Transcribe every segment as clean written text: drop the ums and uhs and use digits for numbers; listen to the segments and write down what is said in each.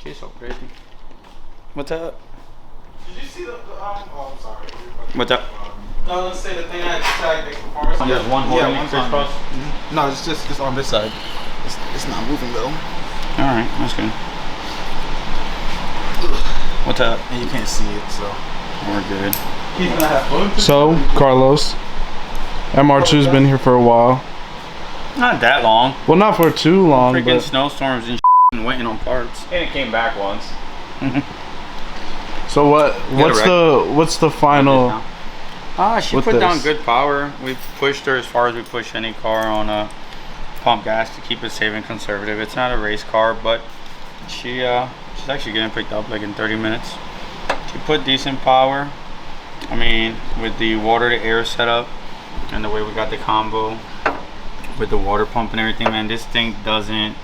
She's so pretty. What's up? Did you see the oh, I'm sorry. What's up? No, let's say the thing I tagged the performance. There's one holding it crisscross? No, it's just on this side. It's not moving though. Alright, that's good. What's up? And you can't see it, so we're good. He's gonna have fun. So, Carlos, MR2's been here for a while. Not that long. Well, not for too long, Freaking but snowstorms and and waiting on parts. And it came back once. so what's the final? She put down good power. We've pushed her as far as we push any car on a pump gas to keep it safe and conservative. It's not a race car, but she's actually getting picked up like in 30 minutes. She put decent power. I mean, with the water to air setup and the way we got the combo with the water pump and everything, man, this thing doesn't,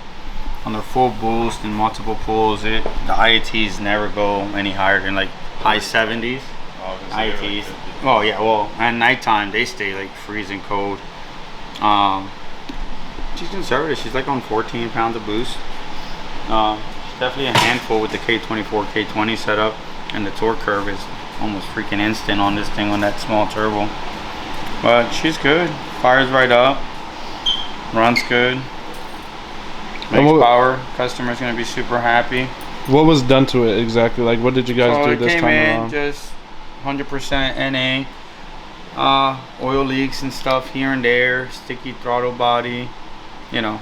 on the full boost and multiple pulls, the IATs never go any higher than like high 70s. IATs. Oh yeah, well, at nighttime they stay like freezing cold. She's conservative. She's like on 14 pounds of boost. She's definitely a handful with the K24, K20 setup, and the torque curve is almost freaking instant on this thing on that small turbo. But she's good. Fires right up. Runs good. Makes power. Customer's gonna be super happy. What was done to it exactly? Like, what did you guys do this time around? Just 100% NA. Oil leaks and stuff here and there. Sticky throttle body. You know.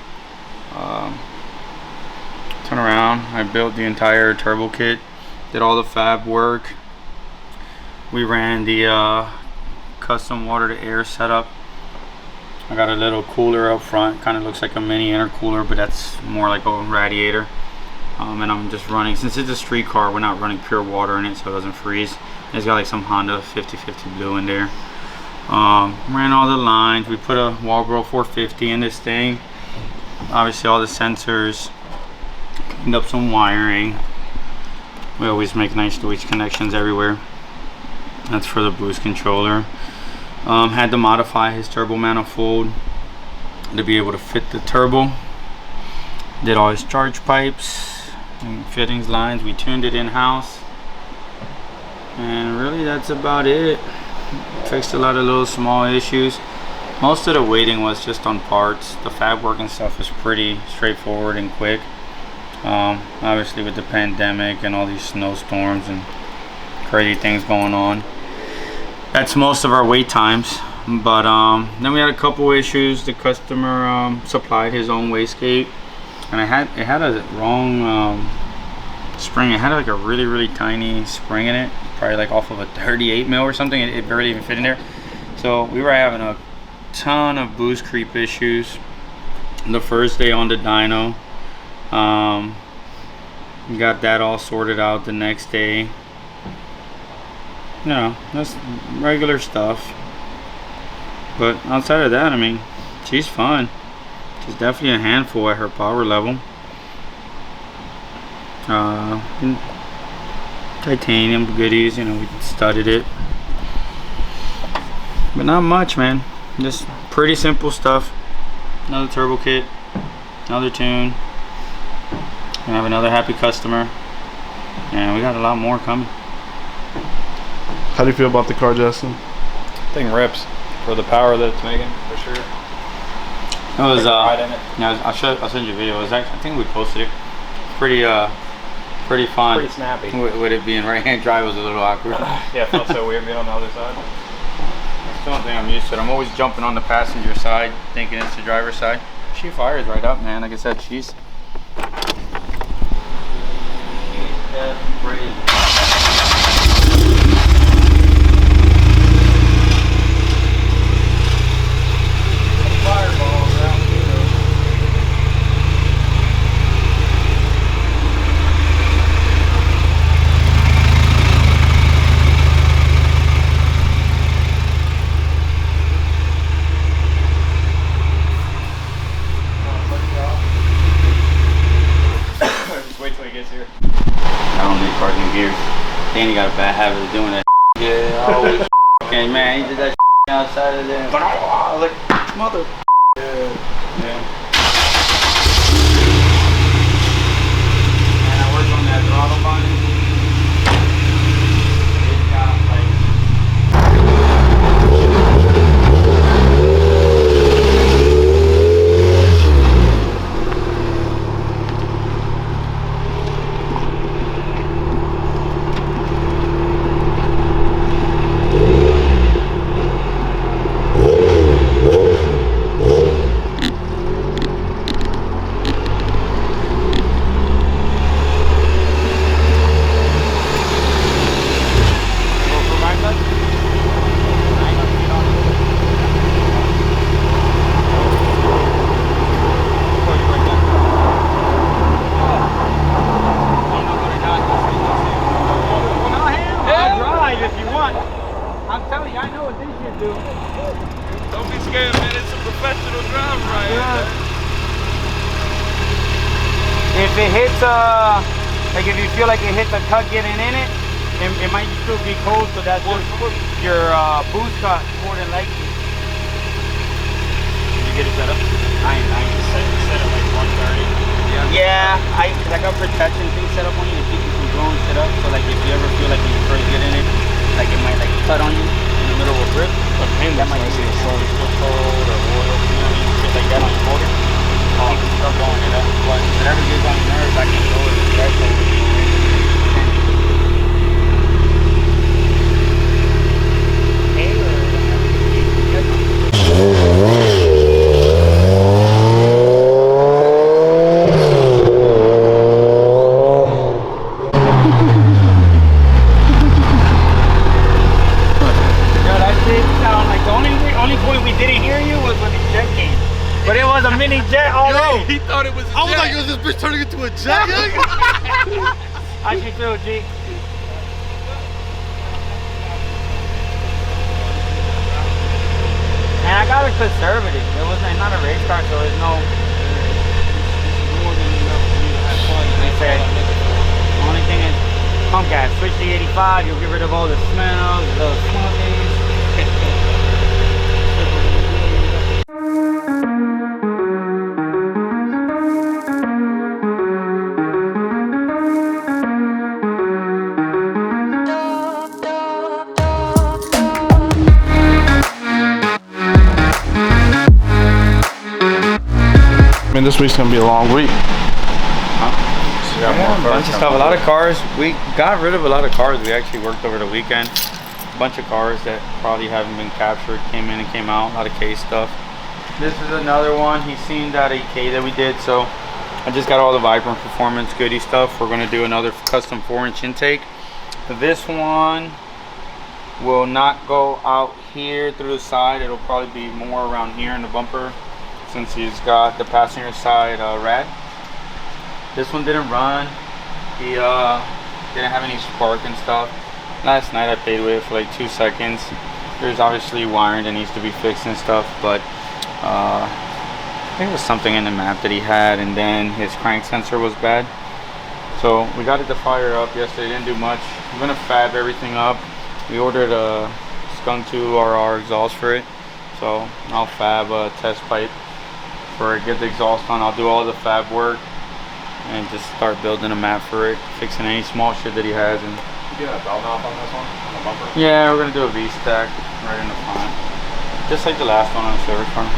Turn around. I built the entire turbo kit. Did all the fab work. We ran the custom water to air setup. I got a little cooler up front, kind of looks like a mini intercooler, but that's more like a radiator. And I'm just running, since it's a street car, we're not running pure water in it so it doesn't freeze. It's got like some Honda 50/50 blue in there. Ran all the lines. We put a Walbro 450 in this thing. Obviously all the sensors. Cleaned up some wiring. We always make nice switch connections everywhere. That's for the boost controller. Had to modify his turbo manifold to be able to fit the turbo. Did all his charge pipes and fittings lines. We tuned it in-house. And really that's about it. Fixed a lot of little small issues. Most of the waiting was just on parts. The fab work and stuff was pretty straightforward and quick. Obviously with the pandemic and all these snowstorms and crazy things going on, that's most of our wait times. But then we had a couple issues. The customer supplied his own wastegate, and it had a wrong spring. It had like a really tiny spring in it, probably like off of a 38 mil or something. It barely even fit in there. So we were having a ton of boost creep issues the first day on the dyno. Got that all sorted out the next day. You know, that's regular stuff. But outside of that, I mean, she's fun. She's definitely a handful at her power level. Titanium goodies, you know, we studied it. But not much, man. Just pretty simple stuff. Another turbo kit, another tune. We have another happy customer, and we got a lot more coming. How do you feel about the car, Justin? Thing rips for the power that it's making, for sure. It was yeah, I'll send you a video. It was actually, I think we posted it. Pretty fun. Pretty snappy. With it being right-hand drive was a little awkward. Yeah, it felt so weird being on the other side. That's the only thing I'm used to. I'm always jumping on the passenger side, thinking it's the driver's side. She fires right up, man. Like I said, she's crazy. Danny got a bad habit of doing that. Yeah, always Hey man, he did that outside of there. Like, mother. Yeah. And I worked on that throttle body. It got like. Don't be scared, man. It's a professional drive right here. If it hits, like if you feel like it hits a cut getting in it, it might still be cold, so that's just your boost cut more than likely. Did you get it set up? I just Set it like 130. Yeah, I got protection things set up on you to keep you from blowing shit up. So like if you ever feel like when you first get in it, like it might like cut on you in the middle of a grip. That might be a cold or oil, you know what I mean? Shit like that on your motor. Oh, you can start blowing it up. But whatever gets on your nerves, I can blow it directly. Mini jet already. Yo, he thought it was a jet. I was like, yo, this bitch turning into a jet. How you feel, G? And I got it conservative. It wasn't not a race car, so there's no. They say the only thing is pump gas. Switch to 85. You'll get rid of all the smells, the smokies. I mean, this week's gonna be a long week. Yeah, a bunch of stuff. A lot of cars. We got rid of a lot of cars. We actually worked over the weekend. A bunch of cars that probably haven't been captured came in and came out. A lot of K stuff. This is another one. He's seen that AK that we did, so I just got all the Vibrant Performance goodie stuff. We're gonna do another custom 4-inch intake. This one will not go out here through the side. It'll probably be more around here in the bumper, since he's got the passenger side rad. This one didn't run. He didn't have any spark and stuff. Last night I played with it for like 2 seconds. There's obviously wiring that needs to be fixed and stuff, but there was something in the map that he had, and then his crank sensor was bad. So we got it to fire up yesterday. Didn't do much. I'm gonna fab everything up. We ordered a Skunk 2 RR exhaust for it, so I'll fab a test pipe for it, get the exhaust on. I'll do all the fab work and just start building a map for it, fixing any small shit that he has. And You doing a bell mount on this one? On the bumper? yeah, we're gonna do a V-stack right in the front, just like the last one on the silver car.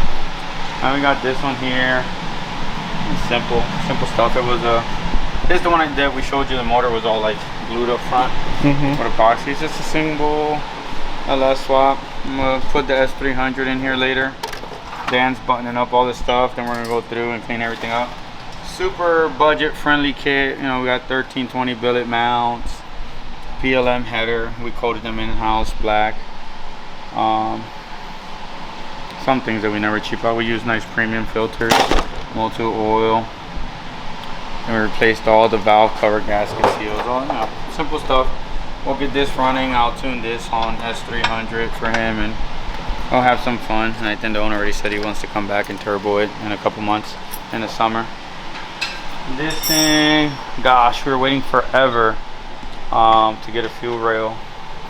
And we got this one here. It's simple stuff. It was this is the one that we showed you. The motor was all like glued up front with epoxy. It's just a single LS swap. I'm gonna put the S300 in here later. Dan's buttoning up all this stuff. Then we're gonna go through and clean everything up. Super budget friendly kit. You know, we got 1320 billet mounts, PLM header. We coated them in-house black. Some things that we never cheap out. We use nice premium filters, multi-oil. And we replaced all the valve cover gasket seals. All, you know, simple stuff. We'll get this running. I'll tune this on S300 for him, and we'll have some fun. And I think the owner already said he wants to come back and turbo it in a couple months in the summer. This thing, gosh, we were waiting forever to get a fuel rail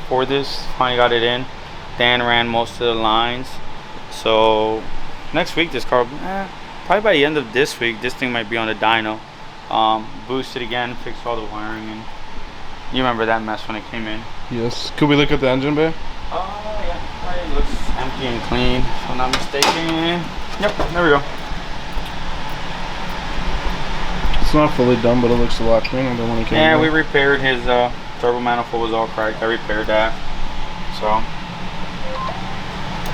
for this. Finally got it in. Dan ran most of the lines. So next week this car, probably by the end of this week, this thing might be on the dyno. Boosted again, fixed all the wiring, and you remember that mess when it came in. Yes. Could we look at the engine bay? Oh yeah, it looks empty and clean, if I'm not mistaken. Yep, there we go. It's not fully done, but it looks a lot cleaner than when it came in. Yeah, we repaired his turbo manifold was all cracked. I repaired that, so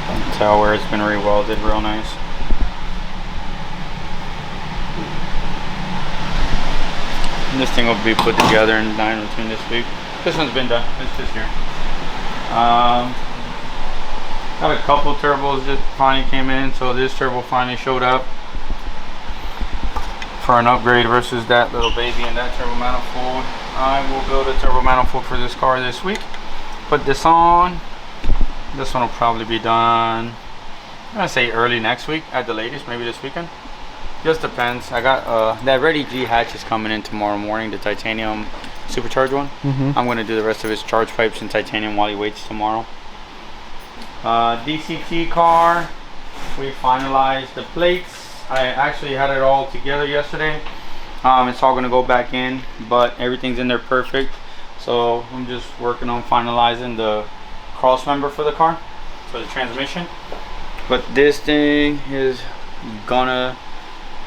you can tell where it's been re-welded real nice. And this thing will be put together in Dyno Tune this week. This one's been done. It's just here. Got a couple turbos that finally came in, so this turbo finally showed up for an upgrade versus that little baby and that turbo manifold. I will build a turbo manifold for this car this week. Put this on. This one will probably be done, I'm gonna say early next week at the latest, maybe this weekend. Just depends. I got that Ready G hatch is coming in tomorrow morning, the titanium supercharged one. I'm gonna do the rest of his charge pipes in titanium while he waits tomorrow. DCT car, we finalized the plates. I actually had it all together yesterday. It's all gonna go back in, but everything's in there perfect. So I'm just working on finalizing the cross member for the car, for the transmission. But this thing is gonna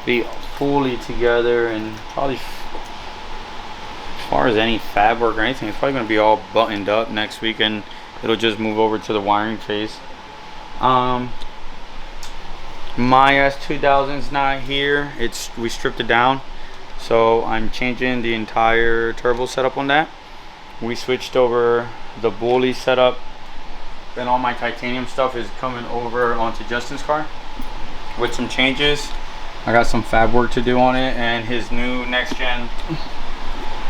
be fully together, and probably as far as any fab work or anything, it's probably gonna be all buttoned up next week, and it'll just move over to the wiring phase. My S2000's not here. We stripped it down, so I'm changing the entire turbo setup on that. We switched over the Bully setup, then all my titanium stuff is coming over onto Justin's car with some changes. I got some fab work to do on it, and his new next gen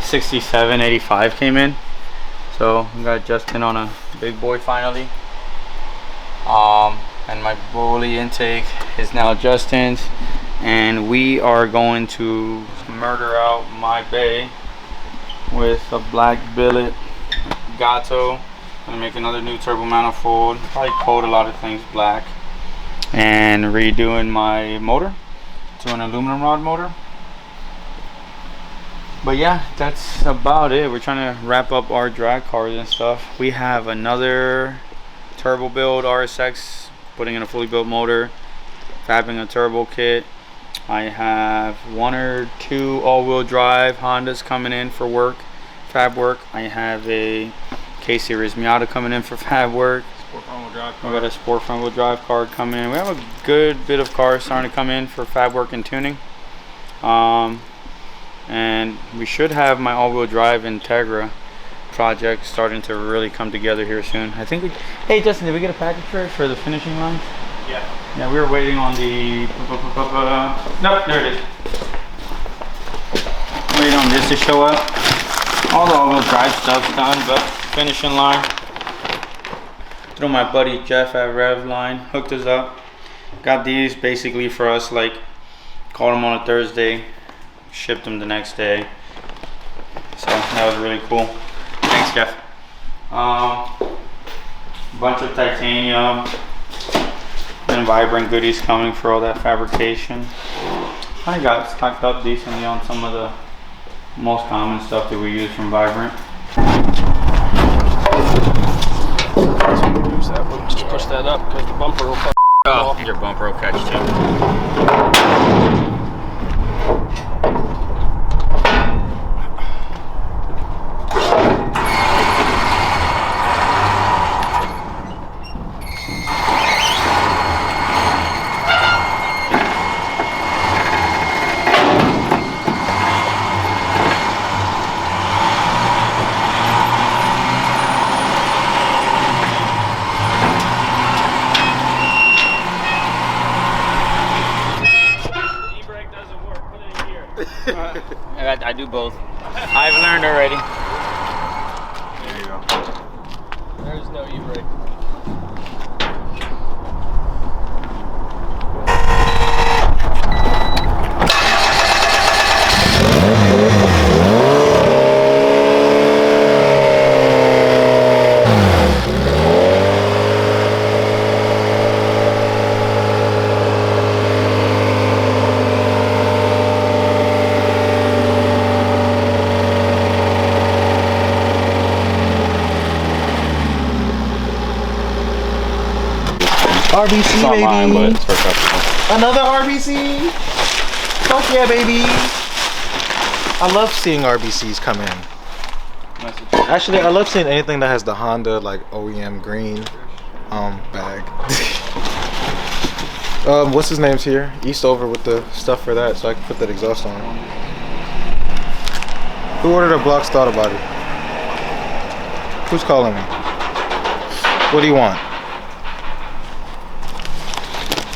6785 came in, so I got Justin on a big boy finally. And my Bully intake is now Justin's, and we are going to murder out my bay with a black billet Gato. Gonna make another new turbo manifold, probably coat a lot of things black, and redoing my motor to an aluminum rod motor. But yeah, that's about it. We're trying to wrap up our drag cars and stuff. We have another turbo build RSX, putting in a fully built motor, fabbing a turbo kit. I have 1 or 2 all-wheel drive Hondas coming in for work, fab work. I have a K-Series Miata coming in for fab work. Sport front-wheel drive I car. got a sport front-wheel drive car coming in. We have a good bit of cars starting to come in for fab work and tuning. And we should have my all-wheel drive Integra project starting to really come together here soon. I think hey Justin, did we get a package for the finishing line? Yeah. Yeah, we were waiting on the no, there it is. Waiting on this to show up. All the all-wheel drive stuff's done, but finishing line through my buddy Jeff at Revline hooked us up. Got these basically for us, like called them on a Thursday, shipped them the next day. So that was really cool. Thanks, Jeff. Bunch of titanium and vibrant goodies coming for all that fabrication. I got stocked up decently on some of the most common stuff that we use from Vibrant. Use that one. Just push that up because the bumper will fuck off. Your bumper will catch too. I do both. I've learned already. There you go. There's no e-brake. RBC, It's not baby. mine, but it's for customers. Another RBC. Fuck yeah, baby. I love seeing RBCs come in. Actually, I love seeing anything that has the Honda like OEM green bag. What's his name's here? Eastover with the stuff for that, so I can put that exhaust on. Who ordered a Block's Thought About It? Who's calling me? What do you want?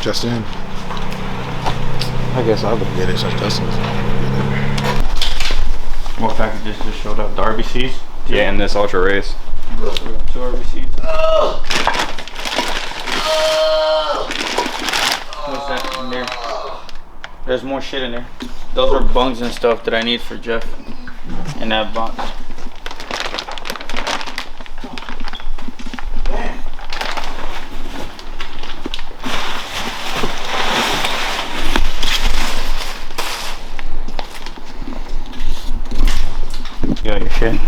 Justin. I guess I'll go get it. So Justin's. What packages just showed up? The RBCs? Yeah, in this Ultra Race. 2 RBCs. What's that in there? There's more shit in there. Those are bungs and stuff that I need for Jeff in that box. You got your shit.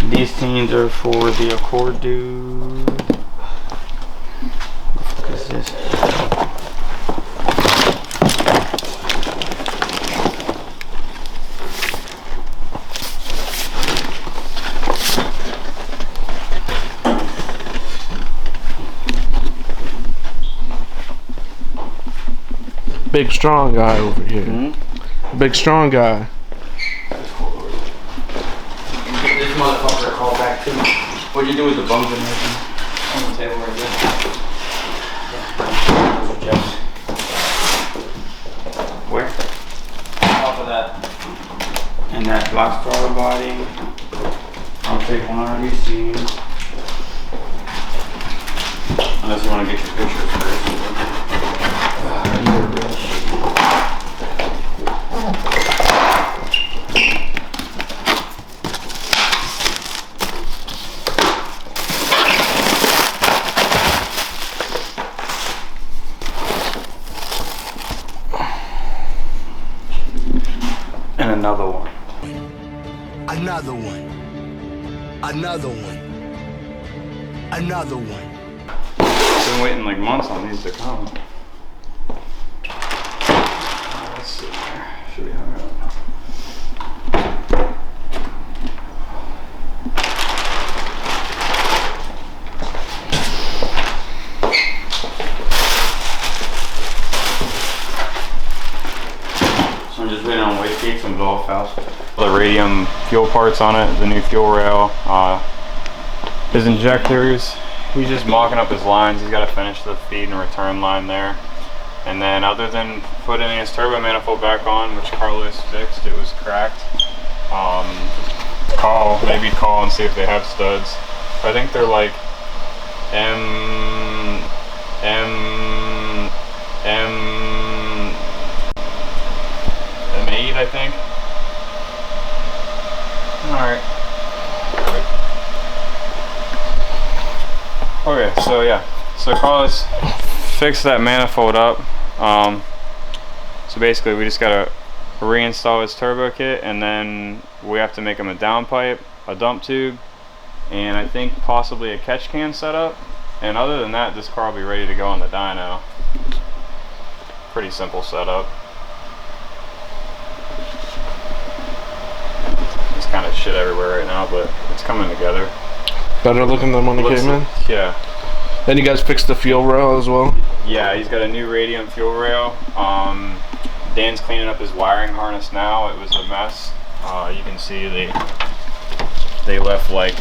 These teens are for the Accord dude. What the fuck is this? Big strong guy over here. Big strong guy. This motherfucker called back too. What'd you do with the bungs and everything? On the table right there. Where? Off of that. And that black throttle body. I'll take one RBC. Unless you want to get your pictures first. And another one. Another one. Another one. Another one. Been waiting like months on these to come. Let's see here. Should be hung up. So I'm just waiting on wastegates and valve valves. The radium fuel parts on it, the new fuel rail, his injectors. He's just mocking up his lines. He's got to finish the feed and return line there. And then other than putting his turbo manifold back on, which Carlos fixed, it was cracked. Maybe call and see if they have studs. I think they're like M8, I think. Alright. Okay, so yeah. So Carlos fixed that manifold up. So basically we just gotta reinstall his turbo kit, and then we have to make him a downpipe, a dump tube, and I think possibly a catch can setup. And other than that, this car will be ready to go on the dyno. Pretty simple setup. There's kind of shit everywhere right now, but it's coming together. Better looking than when he came in? Yeah. Then you guys fixed the fuel rail as well? Yeah, he's got a new radium fuel rail. Dan's cleaning up his wiring harness now. It was a mess. You can see they left like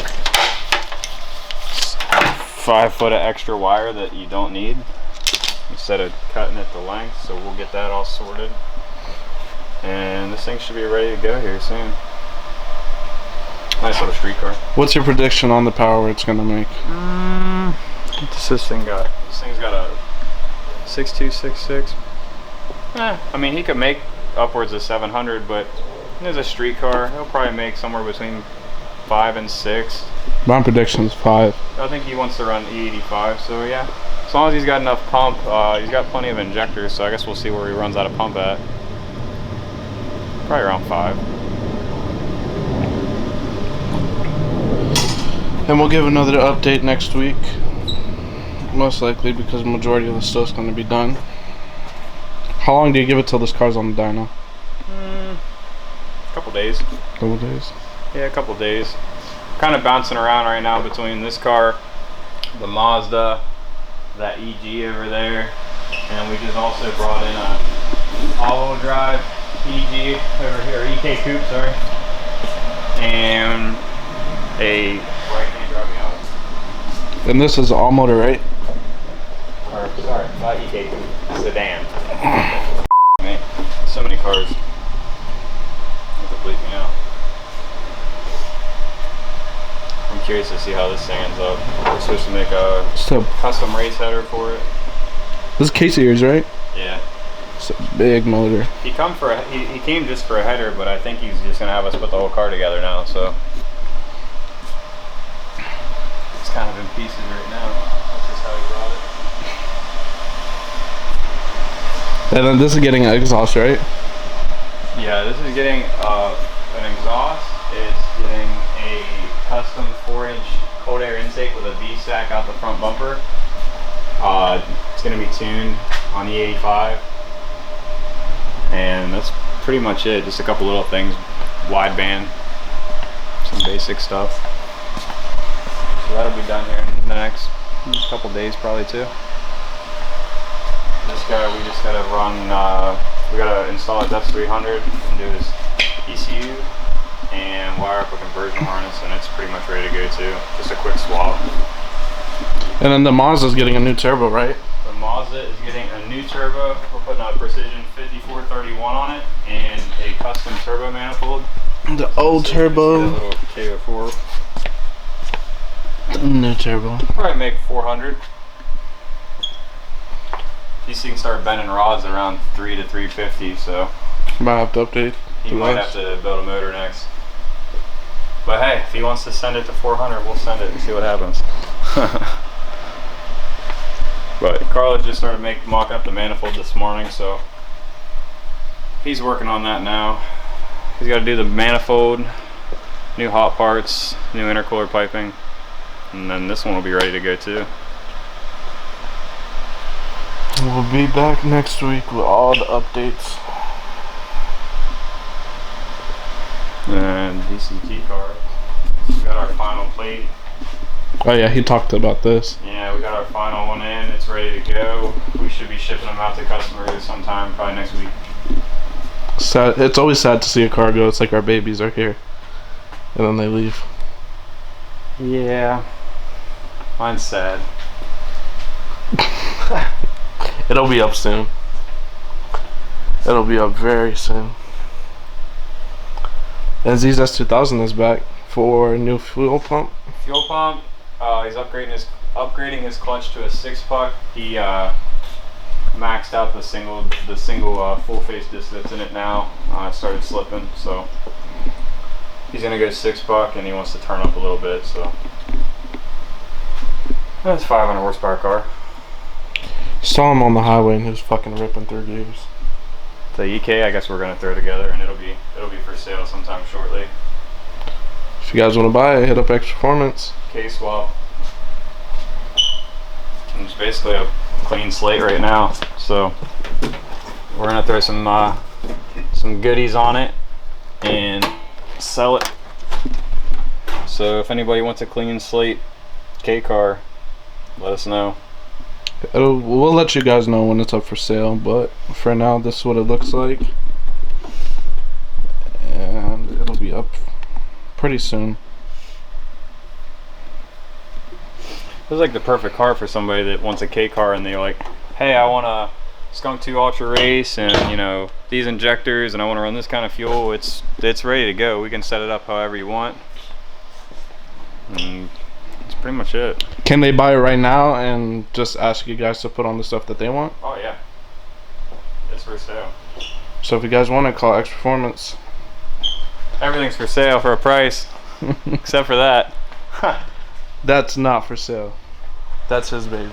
5 foot of extra wire that you don't need instead of cutting it to length. So we'll get that all sorted, and this thing should be ready to go here soon. Nice little street car. What's your prediction on the power it's gonna make? What's this thing got? This thing's got a 6266. I mean, he could make upwards of 700, but there's a street car. He'll probably make somewhere between 5 and 6. My prediction's 5. I think he wants to run E85, so yeah. As long as he's got enough pump, he's got plenty of injectors, so I guess we'll see where he runs out of pump at. Probably around 5. And we'll give another update next week. Most likely, because the majority of the stuff's going to be done. How long do you give it till this car's on the dyno? Couple days. Couple days. Yeah, a couple days. Kind of bouncing around right now between this car, the Mazda, that EG over there, and we just also brought in a all-wheel drive EG over here, EK Coupe, sorry, and a right-hand drive Yaris. And this is all motor, right? Or, sorry, not EK Coupe, sedan. Man, so many cars. It complete me out. I'm curious to see how this thing ends up. We're supposed to make a custom race header for it. This is Casey ears, right? Yeah. It's a big motor. He came just for a header, but I think he's just gonna have us put the whole car together now. So it's kind of in pieces right now. That's just how he brought it. And then this is getting an exhaust, right? Yeah, this is getting an exhaust. It's getting a custom 4-inch cold air intake with a V-stack out the front bumper. It's going to be tuned on E85. And that's pretty much it. Just a couple little things. Wideband. Some basic stuff. So that'll be done here in the next couple days probably too. This guy, we just got to run, we got to install his F300 and do his ECU and wire up a conversion harness, and it's pretty much ready to go too. Just a quick swap. And then the Mazda's getting a new turbo, right? The Mazda is getting a new turbo. We're putting a Precision 5431 on it and a custom turbo manifold. The old turbo. Little KO4. New turbo. Probably make 400. These things start bending rods around 3 to 350, so Might have to update. he might have to build a motor next. But hey, if he wants to send it to 400, we'll send it and see what happens. But Carlos just started mocking up the manifold this morning, so he's working on that now. He's got to do the manifold, new hot parts, new intercooler piping, and then this one will be ready to go too. We'll be back next week with all the updates. And DCT car. We got our final plate. Oh yeah, he talked about this. Yeah, we got our final one in. It's ready to go. We should be shipping them out to customers sometime, probably next week. Sad. It's always sad to see a car go. It's like our babies are here, and then they leave. Yeah. Mine's sad. It'll be up soon. It'll be up very soon. And Z's S2000 is back for a new fuel pump. Fuel pump. He's upgrading his clutch to a 6-puck. He maxed out the single full face disc that's in it now. It started slipping, so he's gonna go 6-puck, and he wants to turn up a little bit. So that's 500 horsepower car. Saw him on the highway and he was fucking ripping through gears. The EK, I guess we're gonna throw together, and it'll be for sale sometime shortly. If you guys want to buy it, hit up X Performance. K-swap. And it's basically a clean slate right now, so we're gonna throw some goodies on it and sell it. So if anybody wants a clean slate K car, let us know. We'll let you guys know when it's up for sale, but for now this is what it looks like, and it'll be up pretty soon. This is like the perfect car for somebody that wants a K car and they're like, hey, I want a Skunk 2 Ultra Race and, you know, these injectors, and I want to run this kind of fuel. It's ready to go. We can set it up however you want, and that's pretty much it. Can they buy it right now and just ask you guys to put on the stuff that they want? Oh yeah, it's for sale. So if you guys want to, call X Performance. Everything's for sale for a price, except for that. That's not for sale. That's his baby.